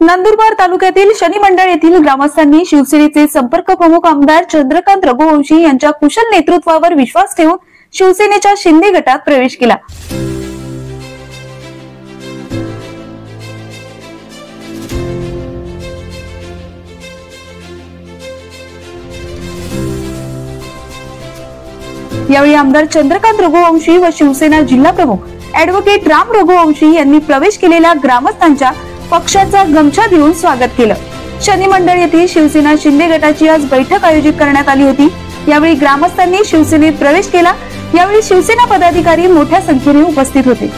नंदुरबार तालुक्यातील शनी मंडळ येथील ग्रामस्थांनी शिवसेनेचे संपर्क प्रमुख आमदार चंद्रकांत रघुवंशी यांच्या कुशल नेतृत्वावर विश्वास ठेवून शिवसेनेच्या शिंदे गटात प्रवेश केला। यावेळी आमदार चंद्रकांत रघुवंशी व शिवसेना जिल्हा प्रमुख ऍडव्होकेट राम रघुवंशी यांनी प्रवेश केलेल्या ग्रामस्थांच्या पक्षाचा गमछा देऊन स्वागत केलं। शनी मंडळ येथे शिवसेना शिंदे गटाची आज बैठक आयोजित करण्यात आली होती। यावेळी ग्रामस्थांनी शिवसेनेत प्रवेश केला। यावेळी शिवसेना पदाधिकारी मोठ्या संख्येने उपस्थित होते।